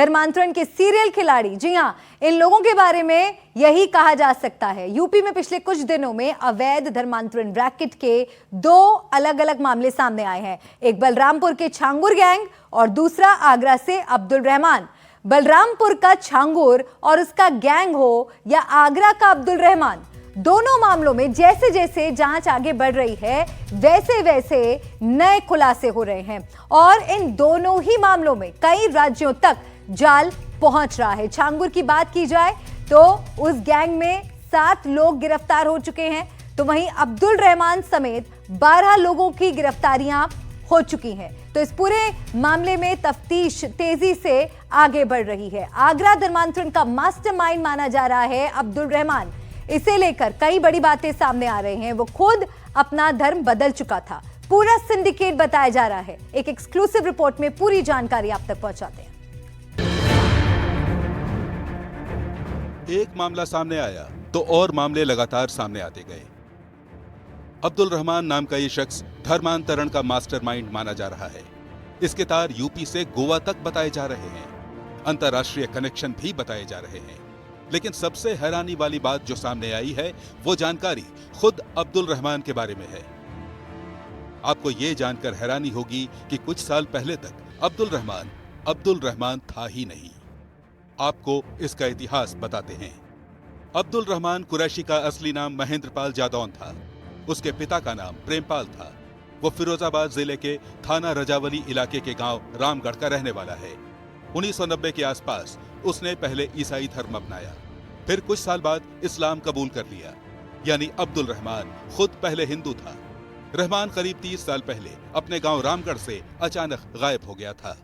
धर्मांतरण के सीरियल खिलाड़ी। जी हां, इन लोगों के बारे में यही कहा जा सकता है। यूपी में पिछले कुछ दिनों में अवैध धर्मांतरण रैकेट के दो अलग अलग मामले सामने आए हैं। एक बलरामपुर के छांगुर गैंग और दूसरा आगरा से अब्दुल रहमान। बलरामपुर का छांगुर और उसका गैंग हो या आगरा का अब्दुल रहमान, दोनों मामलों में जैसे जैसे जांच आगे बढ़ रही है वैसे वैसे नए खुलासे हो रहे हैं और इन दोनों ही मामलों में कई राज्यों तक जाल पहुंच रहा है। छांगुर की बात की जाए तो उस गैंग में 7 लोग गिरफ्तार हो चुके हैं, तो वहीं अब्दुल रहमान समेत 12 लोगों की गिरफ्तारियां हो चुकी हैं। तो इस पूरे मामले में तफ्तीश तेजी से आगे बढ़ रही है। आगरा धर्मांतरण का मास्टरमाइंड माना जा रहा है अब्दुल रहमान। इसे लेकर कई बड़ी बातें सामने आ रही हैं। वो खुद अपना धर्म बदल चुका था, पूरा सिंडिकेट बताया जा रहा है। एक एक्सक्लूसिव रिपोर्ट में पूरी जानकारी आप तक पहुंचाते हैं। एक मामला सामने आया तो और मामले लगातार सामने आते गए। अब्दुल रहमान नाम का ये शख्स धर्मांतरण का मास्टरमाइंड माना जा रहा है। इसके तार यूपी से गोवा तक बताए जा रहे हैं, अंतर्राष्ट्रीय कनेक्शन भी बताए जा रहे हैं। लेकिन सबसे हैरानी वाली बात जो सामने आई है वो जानकारी खुद अब्दुल रहमान के बारे में है। आपको ये जानकर हैरानी होगी कि कुछ साल पहले तक अब्दुल रहमान था ही नहीं। आपको इसका इतिहास बताते हैं। अब्दुल रहमान कुरैशी का असली नाम महेंद्रपाल जादौन था। उसके पिता का नाम प्रेमपाल था। वो फिरोजाबाद जिले के थाना रजावली इलाके के गांव रामगढ़ का रहने वाला है। 1990 के आसपास उसने पहले ईसाई धर्म अपनाया, फिर कुछ साल बाद इस्लाम कबूल कर लिया। यानी अब्दुल रहमान खुद पहले हिंदू था। रहमान करीब 30 साल पहले अपने गांव रामगढ़ से अचानक गायब हो गया था।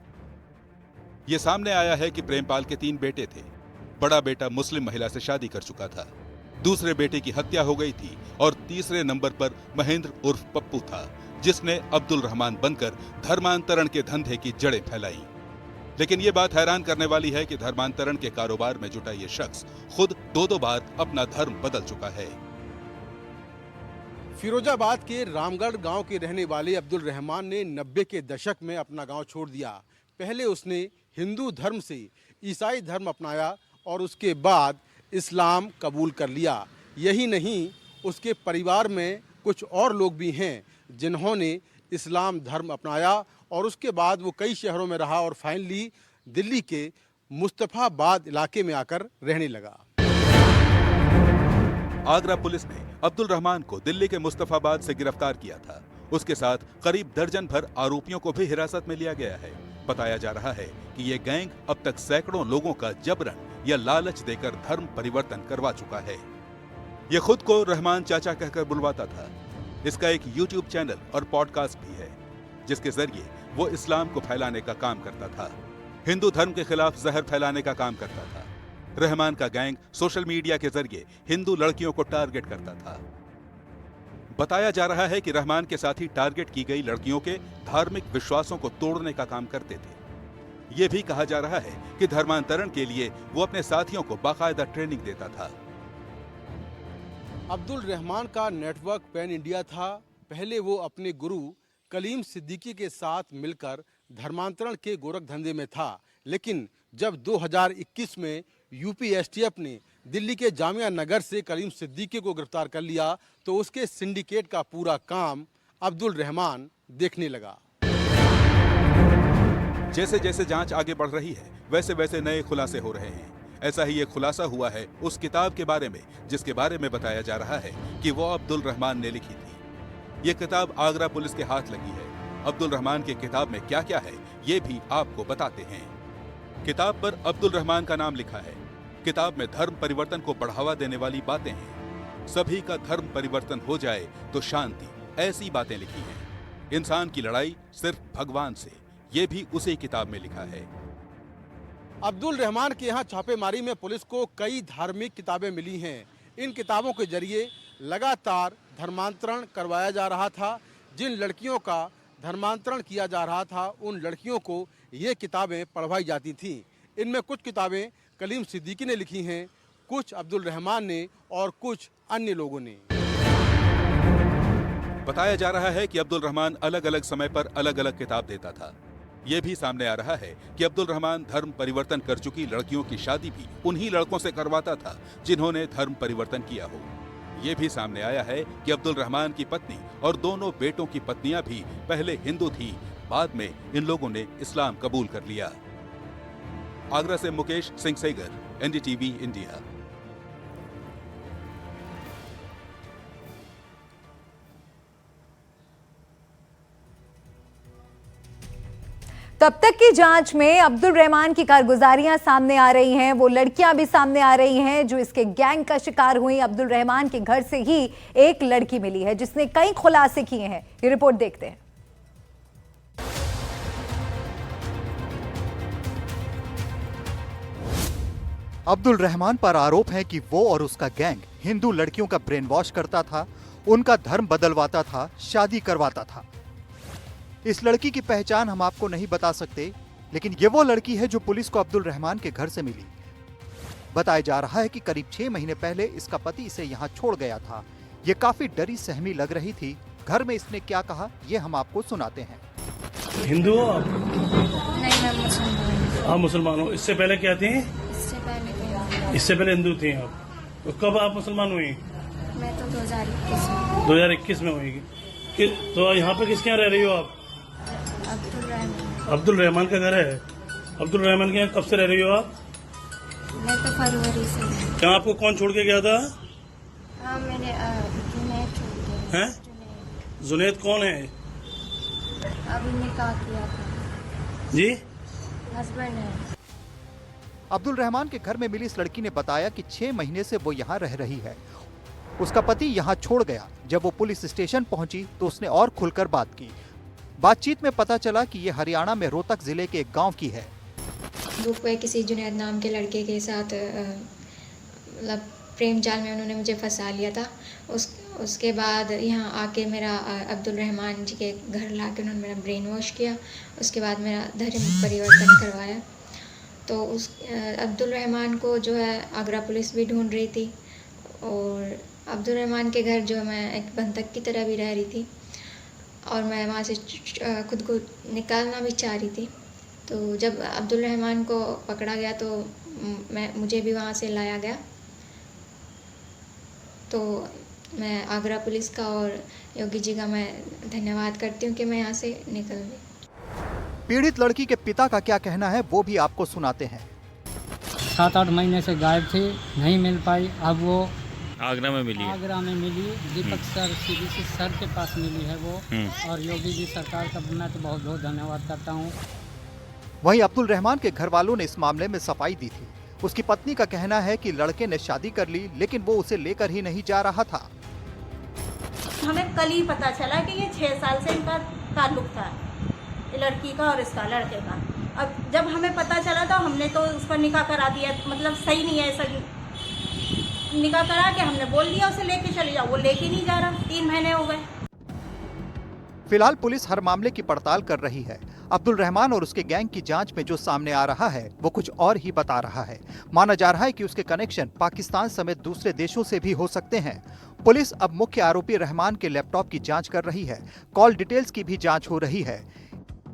यह सामने आया है कि प्रेमपाल के 3 बेटे थे। बड़ा बेटा मुस्लिम महिला से शादी कर चुका था, दूसरे बेटे की हत्या हो गई थी और तीसरे नंबर पर महेंद्र उर्फ पप्पू था, जिसने अब्दुल रहमान बनकर धर्मांतरण के धंधे की जड़ें फैलाई। लेकिन यह बात हैरान करने वाली है कि धर्मांतरण के कारोबार में जुटा यह शख्स खुद 2 बार अपना धर्म बदल चुका है। फिरोजाबाद के रामगढ़ गांव के रहने वाले अब्दुल रहमान ने 90 के दशक में अपना गांव छोड़ दिया। पहले उसने हिंदू धर्म से ईसाई धर्म अपनाया और उसके बाद इस्लाम कबूल कर लिया। यही नहीं, उसके परिवार में कुछ और लोग भी हैं जिन्होंने इस्लाम धर्म अपनाया और उसके बाद वो कई शहरों में रहा और फाइनली दिल्ली के मुस्तफाबाद इलाके में आकर रहने लगा। आगरा पुलिस ने अब्दुल रहमान को दिल्ली के मुस्तफाबाद से गिरफ्तार किया था। उसके साथ करीब दर्जन भर आरोपियों को भी हिरासत में लिया गया है। बताया जा रहा है कि ये गैंग अब तक सैकड़ों लोगों का जबरन या लालच देकर धर्म परिवर्तन करवा चुका है। ये खुद को रहमान चाचा कहकर बुलवाता था। इसका एक YouTube चैनल और पॉडकास्ट भी है, जिसके जरिए वो इस्लाम को फैलाने का काम करता था, हिंदू धर्म के खिलाफ जहर फैलाने का काम करता था। रहमान का गैंग सोशल मीडिया के जरिए हिंदू लड़कियों को टारगेट करता था। बताया जा रहा है कि रहमान के साथी टारगेट की गई लड़कियों के धार्मिक विश्वासों को तोड़ने का काम करते थे। यह भी कहा जा रहा है कि धर्मांतरण के लिए वो अपने साथियों को बाकायदा ट्रेनिंग देता था। अब्दुल रहमान का नेटवर्क पैन इंडिया था। पहले वो अपने गुरु कलीम सिद्दीकी के साथ मिलकर धर्मांतरण के गोरख धंधे में था, लेकिन जब 2021 में यूपी एसटीएफ ने दिल्ली के जामिया नगर से कलीम सिद्दीकी को गिरफ्तार कर लिया तो उसके सिंडिकेट का पूरा काम अब्दुल रहमान देखने लगा। जैसे जैसे जांच आगे बढ़ रही है वैसे वैसे नए खुलासे हो रहे हैं। ऐसा ही एक खुलासा हुआ है उस किताब के बारे में जिसके बारे में बताया जा रहा है कि वो अब्दुल रहमान ने लिखी थी। ये किताब आगरा पुलिस के हाथ लगी है। अब्दुल रहमान की किताब में क्या क्या है ये भी आपको बताते हैं। किताब पर अब्दुल रहमान का नाम लिखा है। किताब में धर्म परिवर्तन को बढ़ावा देने वाली बातें हैं। सभी का धर्म परिवर्तन हो जाए तो शांति, ऐसी बातें लिखी हैं। इंसान की लड़ाई सिर्फ भगवान से, ये भी उसी किताब में लिखा है। अब्दुल रहमान के यहाँ छापेमारी में पुलिस को कई धार्मिक किताबें मिली हैं। इन किताबों के जरिए लगातार धर्मांतरण करवाया जा रहा था। जिन लड़कियों का धर्मांतरण किया जा रहा था उन लड़कियों को ये किताबें पढ़वाई जाती थीं। इनमें कुछ किताबें कलीम सिद्दीकी ने लिखी हैं, कुछ अब्दुल रहमान ने और कुछ अन्य लोगों ने। बताया जा रहा है कि अब्दुल रहमान अलग अलग समय पर अलग अलग किताब देता था। ये भी सामने आ रहा है कि अब्दुल रहमान धर्म परिवर्तन कर चुकी लड़कियों की शादी भी उन्हीं लड़कों से करवाता था जिन्होंने धर्म परिवर्तन किया हो। ये भी सामने आया है कि अब्दुल रहमान की पत्नी और दोनों बेटों की पत्नियां भी पहले हिंदू थी, बाद में इन लोगों ने इस्लाम कबूल कर लिया। आगरा से मुकेश सिंह सेगर, एनडीटीवी इंडिया। तब तक की जांच में अब्दुल रहमान की कारगुजारियां सामने आ रही हैं, वो लड़कियां भी सामने आ रही हैं जो इसके गैंग का शिकार हुई। अब्दुल रहमान के घर से ही एक लड़की मिली है जिसने कई खुलासे किए हैं। ये रिपोर्ट देखते हैं। अब्दुल रहमान पर आरोप है कि वो और उसका गैंग हिंदू लड़कियों का ब्रेन वॉश करता था, उनका धर्म बदलवाता था, शादी करवाता था। इस लड़की की पहचान हम आपको नहीं बता सकते, लेकिन ये वो लड़की है जो पुलिस को अब्दुल रहमान के घर से मिली। बताया जा रहा है कि करीब 6 महीने पहले इसका पति इसे यहाँ छोड़ गया था। ये काफी डरी सहमी लग रही थी। घर में इसने क्या कहा, ये हम आपको सुनाते हैं। हिंदू हो आप? नहीं, मैं मुसलमान हूँ। आप मुसलमान हो। इससे पहले क्या थी? इससे पहले हिंदू थी आप। तो कब आप मुसलमान हुई? मैं तो 2021 में। 2021 में हुई। तो यहाँ पे किसके यहाँ रह रही हो आप? अब्दुल रहमान। अब्दुल रहमान का घर है। अब्दुल रहमान के यहाँ कब से रह रही हो आप? मैं तो फरवरी से हूँ। यहाँ आपको कौन छोड़ के गया था? हाँ, मैंने जुनैद छोड़ दिया। हैं? जुनैद कौन है? अभी निकाह किया था। जी? हस्बैंड है। अब्दुल रहमान के घर में मिली इस लड़की ने बताया कि 6 महीने से वो यहाँ रह रही है। उसका पति यहाँ छोड़ गया। जब वो पुलिस स्टेशन पहुंची तो उसने और खुलकर बात की। बातचीत में पता चला कि ये हरियाणा में रोहतक जिले के एक गांव की है। वो किसी जुनैद नाम के लड़के के साथ मतलब प्रेम जाल में उन्होंने मुझे फंसा लिया था। उसके बाद यहाँ आके मेरा अब्दुल रहमान जी के घर ला के उन्होंने मेरा ब्रेन वॉश किया। उसके बाद मेरा धर्म परिवर्तन करवाया। तो उस अब्दुल रहमान को जो है आगरा पुलिस भी ढूंढ रही थी और अब्दुल रहमान के घर जो मैं एक बंधक की तरह भी रह रही थी और मैं वहाँ से खुद को निकालना भी चाह रही थी। तो जब अब्दुल रहमान को पकड़ा गया तो मुझे भी वहाँ से लाया गया। तो मैं आगरा पुलिस का और योगी जी का मैं धन्यवाद करती हूँ कि मैं यहाँ से निकल गई। पीड़ित लड़की के पिता का क्या कहना है वो भी आपको सुनाते हैं। 7-8 महीने से गायब थी, नहीं मिल पाई। अब वो आगरा में मिली है। आगरा में मिली, दीपक सर सीबीसी सर के पास मिली है वो। और योगी जी सरकार का मैं तो बहुत बहुत धन्यवाद करता हूँ। वहीं अब्दुल रहमान के घर वालों ने इस मामले में सफाई दी थी। उसकी पत्नी का कहना है कि लड़के ने शादी कर ली लेकिन वो उसे लेकर ही नहीं जा रहा था। हमें कल ही पता चला कि ये 6 साल से इनका ताल्लुक था, लड़की का और इसका लड़के का। अब जब हमें पता चला तो हमने तो उस पर निकाह करा दिया। मतलब सही नहीं है ऐसा, निकाह करा के हमने बोल दिया उसे लेके चले जाओ। वो लेके नहीं जा रहा, 3 महीने हो गए। फिलहाल पुलिस हर मामले की पड़ताल कर रही है। अब्दुल रहमान और उसके गैंग की जांच में जो सामने आ रहा है वो कुछ और ही बता रहा है। माना जा रहा है कि उसके कनेक्शन पाकिस्तान समेत दूसरे देशों से भी हो सकते हैं। पुलिस अब मुख्य आरोपी रहमान के लैपटॉप की जांच कर रही है। कॉल डिटेल्स की भी जांच हो रही है।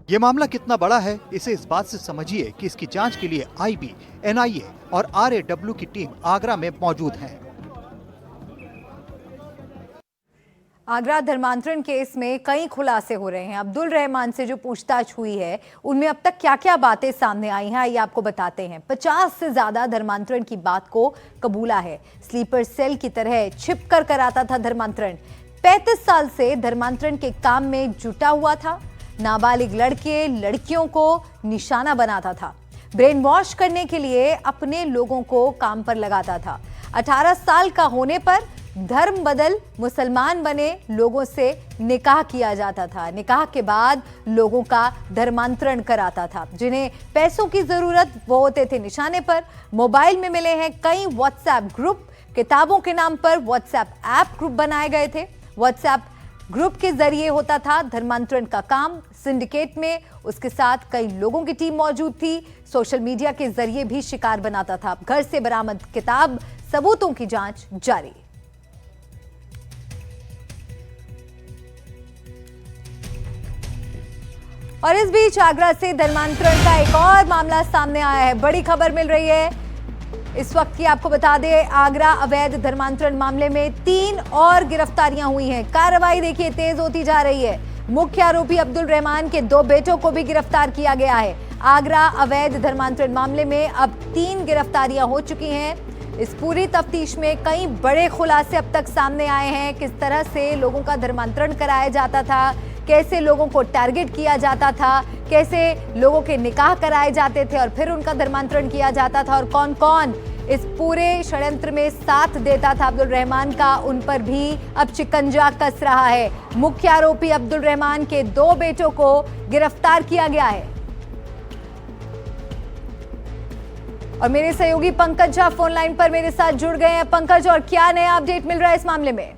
ये मामला कितना बड़ा है इसे इस बात से समझिए कि इसकी जांच के लिए आईबी, एनआईए और आरएडब्ल्यू की टीम आगरा में मौजूद है। आगरा धर्मांतरण केस में कई खुलासे हो रहे हैं। अब्दुल रहमान से जो पूछताछ हुई है उनमें अब तक क्या क्या बातें सामने आई हैं ये आपको बताते हैं। 50 से ज्यादा धर्मांतरण की बात को कबूला है। स्लीपर सेल की तरह छिप कर कराता था धर्मांतरण। 35 साल से धर्मांतरण के काम में जुटा हुआ था। नाबालिग लड़के लड़कियों को निशाना बनाता था। ब्रेन वॉश करने के लिए अपने लोगों को काम पर लगाता था। 18 साल का होने पर धर्म बदल मुसलमान बने लोगों से निकाह किया जाता था। निकाह के बाद लोगों का धर्मांतरण कराता था। जिन्हें पैसों की जरूरत वो होते थे निशाने पर। मोबाइल में मिले हैं कई व्हाट्सएप ग्रुप। किताबों के नाम पर व्हाट्सएप ऐप ग्रुप बनाए गए थे। व्हाट्सएप ग्रुप के जरिए होता था धर्मांतरण का काम। सिंडिकेट में उसके साथ कई लोगों की टीम मौजूद थी। सोशल मीडिया के जरिए भी शिकार बनाता था। घर से बरामद किताब सबूतों की जांच जारी। और इस बीच आगरा से धर्मांतरण का एक और मामला सामने आया है। बड़ी खबर मिल रही है इस वक्त की, आपको बता दें आगरा अवैध धर्मांतरण मामले में 3 और गिरफ्तारियां हुई हैं। कार्रवाई देखिए तेज होती जा रही है। मुख्य आरोपी अब्दुल रहमान के 2 बेटों को भी गिरफ्तार किया गया है। आगरा अवैध धर्मांतरण मामले में अब 3 गिरफ्तारियां हो चुकी हैं। इस पूरी तफ्तीश में कई बड़े खुलासे अब तक सामने आए हैं। किस तरह से लोगों का धर्मांतरण कराया जाता था, कैसे लोगों को टारगेट किया जाता था, कैसे लोगों के निकाह कराए जाते थे और फिर उनका धर्मांतरण किया जाता था, और कौन कौन इस पूरे षड्यंत्र में साथ देता था अब्दुल रहमान का, उन पर भी अब शिकंजा कस रहा है। मुख्य आरोपी अब्दुल रहमान के 2 बेटों को गिरफ्तार किया गया है। और मेरे सहयोगी पंकज झा फोन लाइन पर मेरे साथ जुड़ गए हैं। पंकज, और क्या नया अपडेट मिल रहा है इस मामले में?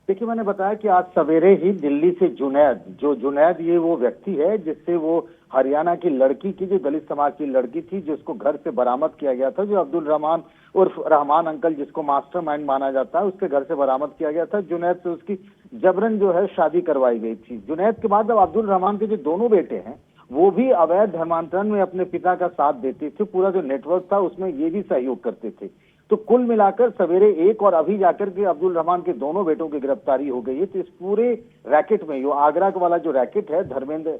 देखिए, मैंने बताया कि आज सवेरे ही दिल्ली से जुनैद ये वो व्यक्ति है जिससे वो हरियाणा की लड़की की, जो दलित समाज की लड़की थी, जिसको घर से बरामद किया गया था, जो अब्दुल रहमान उर्फ रहमान अंकल जिसको मास्टरमाइंड माना जाता है, उसके घर से बरामद किया गया था। जुनैद से उसकी जबरन जो है शादी करवाई गई थी। जुनैद के बाद अब अब्दुल रहमान के जो दोनों बेटे हैं वो भी अवैध धर्मांतरण में अपने पिता का साथ देते थे। पूरा जो नेटवर्क था उसमें ये भी सहयोग करते थे। तो कुल मिलाकर सवेरे एक और अभी जाकर के अब्दुल रहमान के दोनों बेटों की गिरफ्तारी हो गई है। तो इस पूरे रैकेट में, जो आगरा वाला जो रैकेट है धर्मेंद्र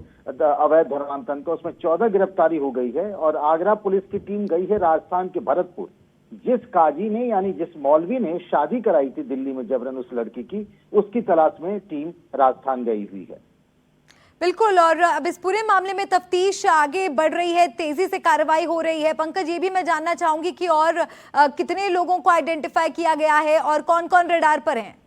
अवैध धर्मांतरण का, उसमें 14 गिरफ्तारी हो गई है। और आगरा पुलिस की टीम गई है राजस्थान के भरतपुर। जिस काजी ने, यानी जिस मौलवी ने शादी कराई थी दिल्ली में जबरन उस लड़की की, उसकी तलाश में टीम राजस्थान गई हुई है। बिल्कुल, और अब इस पूरे मामले में तफ्तीश आगे बढ़ रही है, तेजी से कार्रवाई हो रही है। पंकज, ये भी मैं जानना चाहूंगी कि और कितने लोगों को आइडेंटिफाई किया गया है और कौन कौन रडार पर हैं?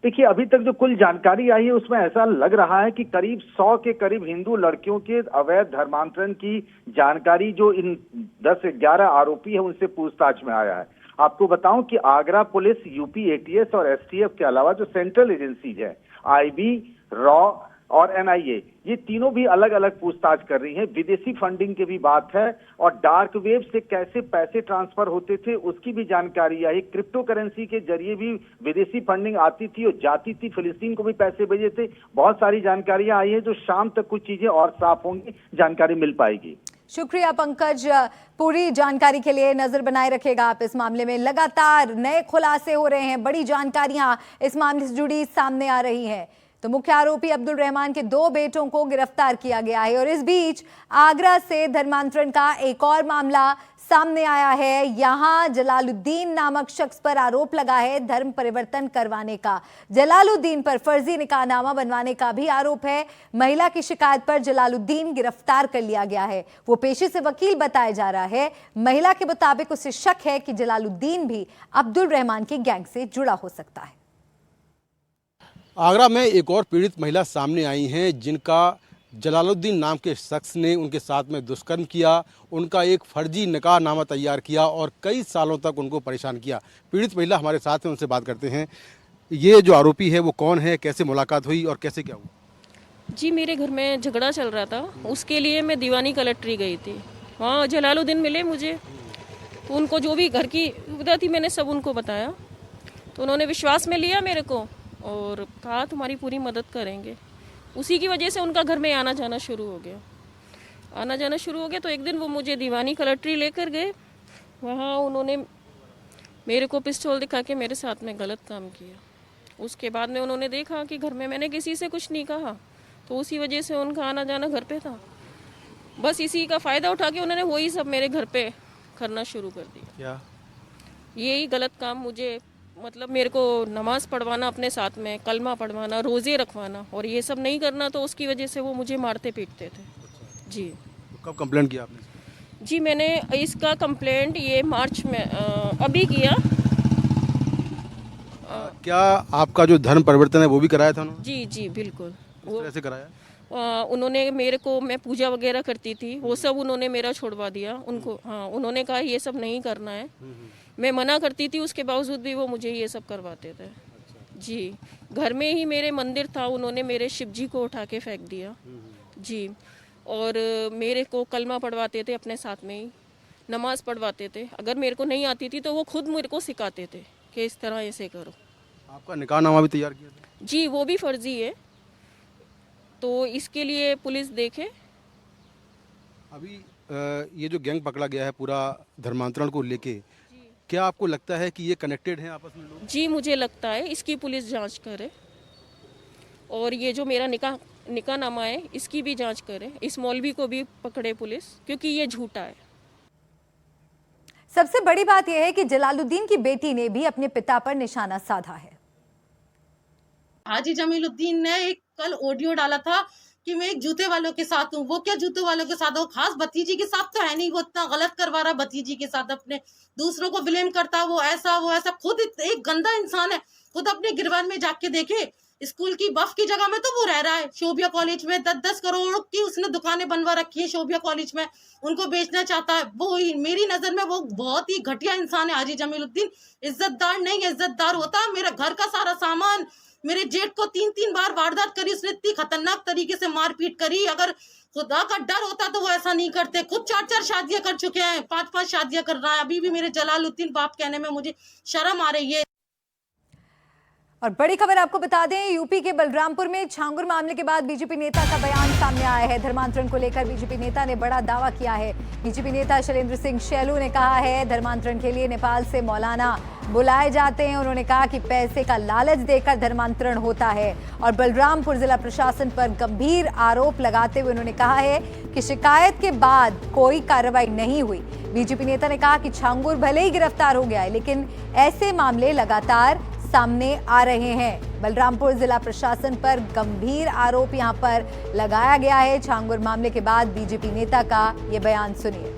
देखिए, अभी तक जो कुल जानकारी आई है उसमें ऐसा लग रहा है कि करीब 100 के करीब हिंदू लड़कियों के अवैध धर्मांतरण की जानकारी जो इन 10-11 आरोपी है उनसे पूछताछ में आया है। आपको बताऊं कि आगरा पुलिस, यूपी एटीएस और एसटीएफ के अलावा जो सेंट्रल एजेंसीज है, आईबी, रॉ और एनआईए, ये तीनों भी अलग अलग पूछताछ कर रही हैं। विदेशी फंडिंग की भी बात है और डार्क वेब से कैसे पैसे ट्रांसफर होते थे उसकी भी जानकारी आई। क्रिप्टो करेंसी के जरिए भी विदेशी फंडिंग आती थी और जाती थी, फिलिस्तीन को भी पैसे भेजे थे। बहुत सारी जानकारियां आई है, जो शाम तक कुछ चीजें और साफ होंगी, जानकारी मिल पाएगी। शुक्रिया पंकज, पूरी जानकारी के लिए नजर बनाए रखेगा आप इस मामले में। लगातार नए खुलासे हो रहे हैं, बड़ी जानकारियां इस मामले से जुड़ी सामने आ रही हैं। तो मुख्य आरोपी अब्दुल रहमान के 2 बेटों को गिरफ्तार किया गया है। और इस बीच आगरा से धर्मांतरण का एक और मामला सामने आया है। यहां जलालुद्दीन नामक शख्स पर आरोप लगा है धर्म परिवर्तन करवाने का। जलालुद्दीन पर फर्जी निकाहनामा बनवाने का भी आरोप है। महिला की शिकायत पर जलालुद्दीन गिरफ्तार कर लिया गया है। वो पेशे से वकील बताया जा रहा है। महिला के मुताबिक उसे शक है कि जलालुद्दीन भी अब्दुल रहमान की गैंग से जुड़ा हो सकता है। आगरा में एक और पीड़ित महिला सामने आई हैं जिनका जलालुद्दीन नाम के शख्स ने उनके साथ में दुष्कर्म किया, उनका एक फर्जी निकाहनामा तैयार किया और कई सालों तक उनको परेशान किया। पीड़ित महिला हमारे साथ हैं, उनसे बात करते हैं। ये जो आरोपी है वो कौन है, कैसे मुलाकात हुई और कैसे क्या हुआ? जी, मेरे घर में झगड़ा चल रहा था, उसके लिए मैं दीवानी कलेक्ट्री गई थी। वहाँ जलालुद्दीन मिले मुझे, तो उनको जो भी घर की सुविधा थी मैंने सब उनको बताया। तो उन्होंने विश्वास में लिया मेरे को और कहा तुम्हारी पूरी मदद करेंगे। उसी की वजह से उनका घर में आना जाना शुरू हो गया। तो एक दिन वो मुझे दीवानी कलेक्ट्री लेकर गए। वहाँ उन्होंने मेरे को पिस्तौल दिखा के मेरे साथ में गलत काम किया। उसके बाद में उन्होंने देखा कि घर में मैंने किसी से कुछ नहीं कहा, तो उसी वजह से उनका आना जाना घर पे था। बस इसी का फ़ायदा उठा के उन्होंने वही सब मेरे घर पे करना शुरू कर दिया। क्या यही गलत काम मुझे, मतलब मेरे को नमाज पढ़वाना अपने साथ में, कलमा पढ़वाना, रोज़े रखवाना, और ये सब नहीं करना, तो उसकी वजह से वो मुझे मारते पीटते थे। जी। कब कंप्लेंट किया आपने? जी, मैंने इसका कंप्लेंट ये मार्च में अभी किया। क्या आपका जो धर्म परिवर्तन है वो भी कराया था उन्होंने? जी बिल्कुल। किस तरह से कराया? उन्होंने मेरे को, मैं पूजा वगैरह करती थी, वो सब उन्होंने मेरा छोड़वा दिया उनको। हाँ, उन्होंने कहा ये सब नहीं करना है। मैं मना करती थी, उसके बावजूद भी वो मुझे ये सब करवाते थे। जी, घर में ही मेरे मंदिर था, उन्होंने मेरे शिव जी को उठा के फेंक दिया। जी, और मेरे को कलमा पढ़वाते थे, अपने साथ में ही नमाज पढ़वाते थे। अगर मेरे को नहीं आती थी तो वो खुद मेरे को सिखाते थे कि इस तरह ऐसे करो। आपका निकाहनामा भी तैयार किया था? जी, वो भी फर्जी है। तो इसके लिए पुलिस देखे। अभी ये जो गैंग पकड़ा गया है पूरा धर्मांतरण को लेके, क्या आपको लगता है कि ये कनेक्टेड हैं आपस में लोग? जी मुझे लगता है इसकी पुलिस जांच करे, और ये जो मेरा निकाहनामा है इसकी भी जांच करे, इस मौलवी को भी पकड़े पुलिस, क्योंकि ये झूठा है। सबसे बड़ी बात यह है कि जलालुद्दीन की बेटी ने भी अपने पिता पर निशाना साधा है। हाजी जमीलुद्दीन ने एक कल ऑडियो डाला था कि मैं एक जूते वालों के साथ हूँ। वो क्या जूते वालों के साथ हो, खास भतीजी के साथ तो है नहीं। वो इतना गलत करवा रहा भतीजी के साथ, अपने दूसरों को ब्लेम करता, वो ऐसा खुद एक गंदा इंसान है। खुद अपने गिरवान में जाके देखे, स्कूल की बफ की जगह में तो वो रह रहा है शोभिया कॉलेज में। 10-10 करोड़ की उसने दुकानें बनवा रखी है शोभिया कॉलेज में, उनको बेचना चाहता है। वो मेरी नजर में वो बहुत ही घटिया इंसान है हाजी जमीलुद्दीन। इज्जतदार नहीं, इज्जतदार होता मेरा घर का सारा सामान, मेरे जेठ को 3-3 बार वारदात करी उसने, इतनी खतरनाक तरीके से मारपीट करी। अगर खुदा का डर होता तो वो ऐसा नहीं करते। खुद 4-4 शादियां कर चुके हैं, 5-5 शादियां कर रहा है। अभी भी मेरे जलालुद्दीन बाप कहने में मुझे शर्म आ रही है। और बड़ी खबर आपको बता दें, यूपी के बलरामपुर में छांगुर मामले के बाद बीजेपी नेता का बयान सामने आया है। धर्मांतरण को लेकर बीजेपी नेता ने बड़ा दावा किया है। बीजेपी नेता शैलेंद्र सिंह शैलू ने कहा है धर्मांतरण के लिए नेपाल से मौलाना बुलाए जाते हैं। उन्होंने कहा कि पैसे का लालच देकर धर्मांतरण होता है। और बलरामपुर जिला प्रशासन पर गंभीर आरोप लगाते हुए उन्होंने कहा है कि शिकायत के बाद कोई कार्रवाई नहीं हुई। बीजेपी नेता ने कहा कि छांगुर भले ही गिरफ्तार हो गया है, लेकिन ऐसे मामले लगातार सामने आ रहे हैं। बलरामपुर जिला प्रशासन पर गंभीर आरोप यहां पर लगाया गया है। छांगुर मामले के बाद बीजेपी नेता का यह बयान सुनिए।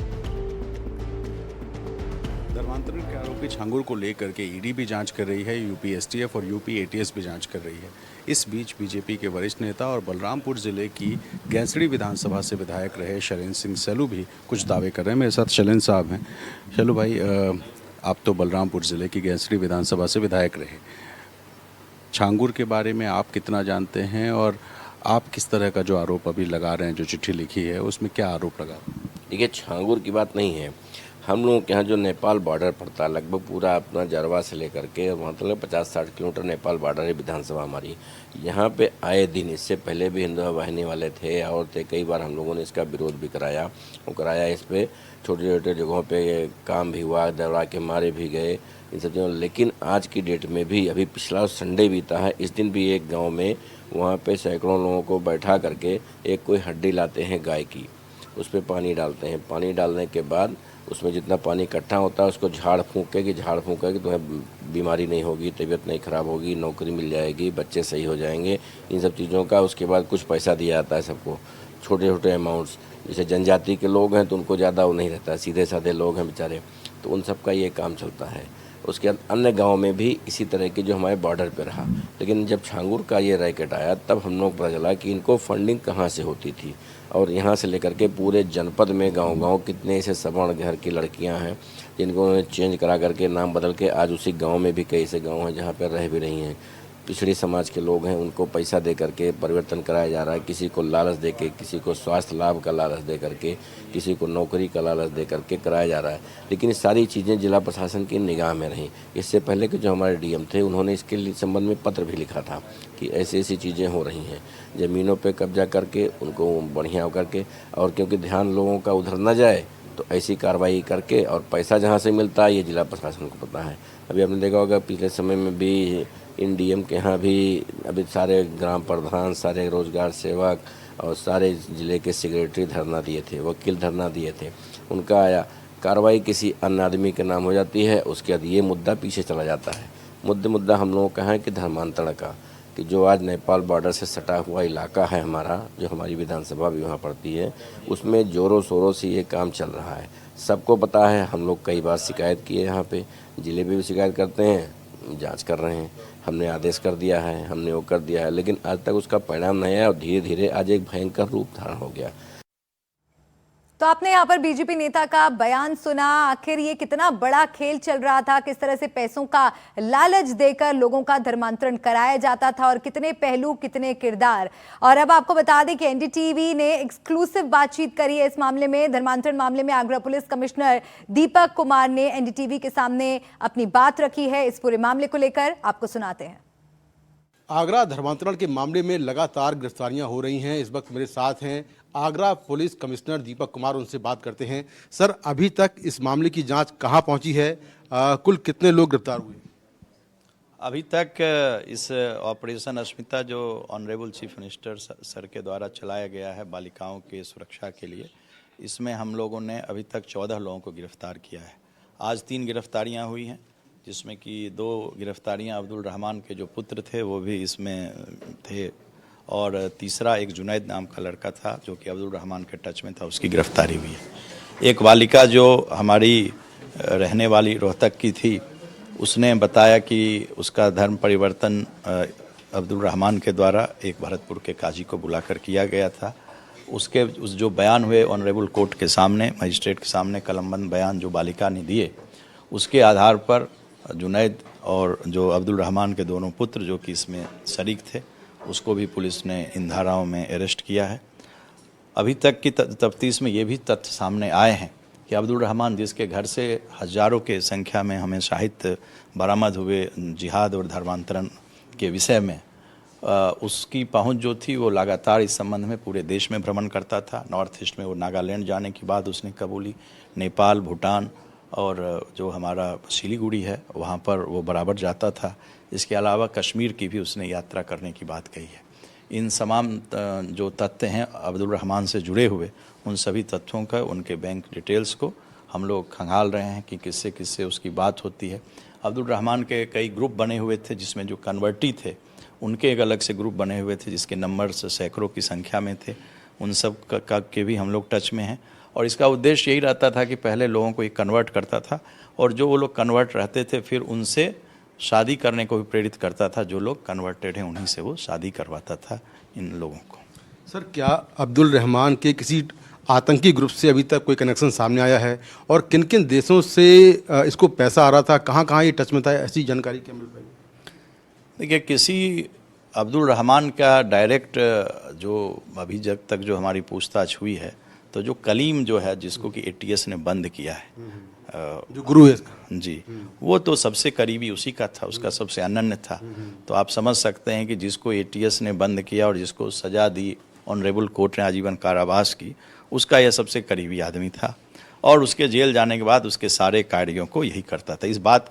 धर्मांतरण के आरोपी छांगुर को लेकर के ईडी भी जांच कर रही है, यूपी एसटीएफ और यूपी एटीएस भी जांच कर रही है। इस बीच बीजेपी के वरिष्ठ नेता और बलरामपुर जिले की गैंसड़ी विधानसभा से विधायक रहे शैलेंद्र सिंह शैलू भी कुछ दावे कर रहे हैं। मेरे साथ शैलेंद्र साहब हैं। शैलू भाई, आप तो बलरामपुर ज़िले की गैंसड़ी विधानसभा से विधायक रहे। छांगुर के बारे में आप कितना जानते हैं और आप किस तरह का जो आरोप अभी लगा रहे हैं, जो चिट्ठी लिखी है उसमें क्या आरोप लगा? देखिए, छांगुर की बात नहीं है। हम लोगों के यहाँ जो नेपाल बॉर्डर पड़ता है लगभग पूरा अपना जरवा से लेकर के मतलब 50-60 किलोमीटर नेपाल बॉर्डर है विधानसभा हमारी। यहाँ पे आए दिन, इससे पहले भी हिंदू वाहिनी वाले थे और थे, कई बार हम लोगों ने इसका विरोध भी कराया। इस पर छोटे छोटे जगहों पे काम भी हुआ, दौड़ा के मारे भी गए इन सब चीज़ों। लेकिन आज की डेट में भी, अभी पिछला संडे बीता है, इस दिन भी एक गांव में वहाँ पे सैकड़ों लोगों को बैठा करके एक कोई हड्डी लाते हैं गाय की, उस पर पानी डालते हैं। पानी डालने के बाद उसमें जितना पानी इकट्ठा होता है उसको झाड़ फूँक के तुम्हें बीमारी नहीं होगी, तबीयत नहीं ख़राब होगी, नौकरी मिल जाएगी, बच्चे सही हो जाएंगे, इन सब चीज़ों का। उसके बाद कुछ पैसा दिया जाता है सबको, छोटे छोटे अमाउंट्स। जैसे जनजाति के लोग हैं तो उनको ज़्यादा वो नहीं रहता, सीधे साधे लोग हैं बेचारे, तो उन सब का ये काम चलता है। उसके बाद अन्य गाँव में भी इसी तरह के जो हमारे बॉर्डर पर रहा। लेकिन जब छांगुर का ये रैकेट आया तब हम लोग पता चला कि इनको फंडिंग कहाँ से होती थी। और यहाँ से लेकर के पूरे जनपद में गांव-गांव कितने ऐसे सवर्ण घर की लड़कियां हैं जिनको उन्होंने चेंज करा करके नाम बदल के आज उसी गांव में भी कई ऐसे गांव हैं जहाँ पर रह भी रही हैं। पिछड़ी समाज के लोग हैं, उनको पैसा दे करके परिवर्तन कराया जा रहा है। किसी को लालच दे के, किसी को स्वास्थ्य लाभ का लालच दे करके, किसी को नौकरी का लालच दे करके कराया जा रहा है। लेकिन ये सारी चीज़ें जिला प्रशासन की निगाह में रहीं। इससे पहले के जो हमारे डीएम थे उन्होंने इसके लिए संबंध में पत्र भी लिखा था कि ऐसी ऐसी चीज़ें हो रही हैं, ज़मीनों पे कब्जा करके उनको बढ़िया करके, और क्योंकि ध्यान लोगों का उधर न जाए तो ऐसी कार्रवाई करके, और पैसा जहाँ से मिलता है ये जिला प्रशासन को पता है। अभी आपने देखा होगा पिछले समय में भी इन डीएम के यहाँ भी अभी सारे ग्राम प्रधान, सारे रोजगार सेवक और सारे ज़िले के सेक्रेटरी धरना दिए थे, वकील धरना दिए थे। उनका आया, कार्रवाई किसी अन्य आदमी के नाम हो जाती है, उसके बाद ये मुद्दा पीछे चला जाता है। मुद्दा हम लोगों का है कि धर्मांतरण का, कि जो आज नेपाल बॉर्डर से सटा हुआ इलाका है हमारा, जो हमारी विधानसभा भी वहाँ पड़ती है, उसमें ज़ोरों शोरों से ये काम चल रहा है। सबको पता है, हम लोग कई बार शिकायत किए, यहाँ पे जिले में भी शिकायत करते हैं, जांच कर रहे हैं, हमने आदेश कर दिया है, हमने वो कर दिया है, लेकिन आज तक उसका परिणाम नहीं आया और धीरे धीरे आज एक भयंकर रूप धारण हो गया। तो आपने यहाँ पर बीजेपी नेता का बयान सुना। आखिर ये कितना बड़ा खेल चल रहा था, किस तरह से पैसों का लालच देकर लोगों का धर्मांतरण कराया जाता था, और कितने पहलू, कितने किरदार। और अब आपको बता दें कि एनडीटीवी ने एक्सक्लूसिव बातचीत करी है इस मामले में। धर्मांतरण मामले में आगरा पुलिस कमिश्नर दीपक कुमार ने एनडीटीवी के सामने अपनी बात रखी है इस पूरे मामले को लेकर। आपको सुनाते हैं। आगरा धर्मांतरण के मामले में लगातार गिरफ्तारियां हो रही हैं। इस वक्त मेरे साथ हैं आगरा पुलिस कमिश्नर दीपक कुमार, उनसे बात करते हैं। सर, अभी तक इस मामले की जांच कहां पहुंची है? कुल कितने लोग गिरफ्तार हुए? अभी तक इस ऑपरेशन अस्मिता जो ऑनरेबल चीफ मिनिस्टर सर के द्वारा चलाया गया है बालिकाओं के सुरक्षा के लिए, इसमें हम लोगों ने अभी तक 14 लोगों को गिरफ्तार किया है। आज 3 गिरफ्तारियां हुई हैं, जिसमें कि 2 गिरफ्तारियां अब्दुल रहमान के जो पुत्र थे वो भी इसमें थे, और तीसरा एक जुनैद नाम का लड़का था जो कि अब्दुल रहमान के टच में था, उसकी गिरफ्तारी हुई है। एक बालिका जो हमारी रहने वाली रोहतक की थी, उसने बताया कि उसका धर्म परिवर्तन अब्दुल रहमान के द्वारा एक भरतपुर के काजी को बुलाकर किया गया था। उसके जो बयान हुए ऑनरेबल कोर्ट के सामने, मजिस्ट्रेट के सामने कलमबंद बयान जो बालिका ने दिए, उसके आधार पर जुनैद और जो अब्दुल रहमान के दोनों पुत्र जो कि इसमें शरीक थे, उसको भी पुलिस ने इन धाराओं में अरेस्ट किया है। अभी तक की तफ्तीश में ये भी तथ्य सामने आए हैं कि अब्दुल रहमान, जिसके घर से हज़ारों के संख्या में हमें साहित्य बरामद हुए जिहाद और धर्मांतरण के विषय में, उसकी पहुंच जो थी वो लगातार इस संबंध में पूरे देश में भ्रमण करता था। नॉर्थ ईस्ट में वो नागालैंड जाने की बात उसने कबूली, नेपाल, भूटान और जो हमारा सिलीगुड़ी है वहाँ पर वो बराबर जाता था। इसके अलावा कश्मीर की भी उसने यात्रा करने की बात कही है। इन तमाम जो तथ्य हैं अब्दुल रहमान से जुड़े हुए, उन सभी तथ्यों का, उनके बैंक डिटेल्स को हम लोग खंगाल रहे हैं कि किससे किससे उसकी बात होती है। अब्दुल रहमान के कई ग्रुप बने हुए थे, जिसमें जो कन्वर्टी थे उनके एक अलग से ग्रुप बने हुए थे, जिसके नंबर्स सैकड़ों की संख्या में थे। उन सब का के भी हम लोग टच में हैं, और इसका उद्देश्य यही रहता था कि पहले लोगों को ये कन्वर्ट करता था, और जो वो लोग कन्वर्ट रहते थे फिर उनसे शादी करने को भी प्रेरित करता था। जो लोग कन्वर्टेड हैं उन्हीं से वो शादी करवाता था इन लोगों को। सर, क्या अब्दुल रहमान के किसी आतंकी ग्रुप से अभी तक कोई कनेक्शन सामने आया है, और किन किन देशों से इसको पैसा आ रहा था, कहाँ कहाँ ये टच में था, ऐसी जानकारी क्या मिल पाएगी? देखिए, किसी अब्दुल रहमान का डायरेक्ट जो अभी तक जो हमारी पूछताछ हुई है, तो जो कलीम जो है जिसको कि ATS ने बंद किया है, जो गुरु है जी, वो तो सबसे करीबी उसी का था, उसका सबसे अनन्य था। तो आप समझ सकते हैं कि जिसको ATS ने बंद किया और जिसको सज़ा दी ऑनरेबल कोर्ट ने आजीवन कारावास की, उसका यह सबसे करीबी आदमी था, और उसके जेल जाने के बाद उसके सारे कार्यों को यही करता था। इस बात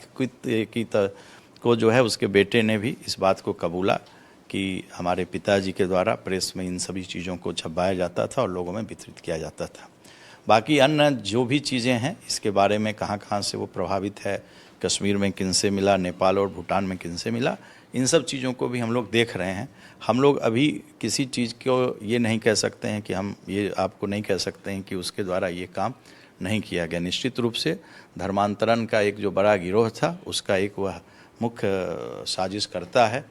को जो है उसके बेटे ने भी इस बात को कबूला कि हमारे पिताजी के द्वारा प्रेस में इन सभी चीज़ों को छपाया जाता था और लोगों में वितरित किया जाता था। बाकी अन्य जो भी चीज़ें हैं इसके बारे में, कहाँ कहाँ से वो प्रभावित है, कश्मीर में किन से मिला, नेपाल और भूटान में किन से मिला, इन सब चीज़ों को भी हम लोग देख रहे हैं। हम लोग अभी किसी चीज़ को ये नहीं कह सकते हैं कि हम ये आपको नहीं कह सकते हैं कि उसके द्वारा ये काम नहीं किया गया। निश्चित रूप से धर्मांतरण का एक जो बड़ा गिरोह था, उसका एक वह मुख्य साजिश करता है।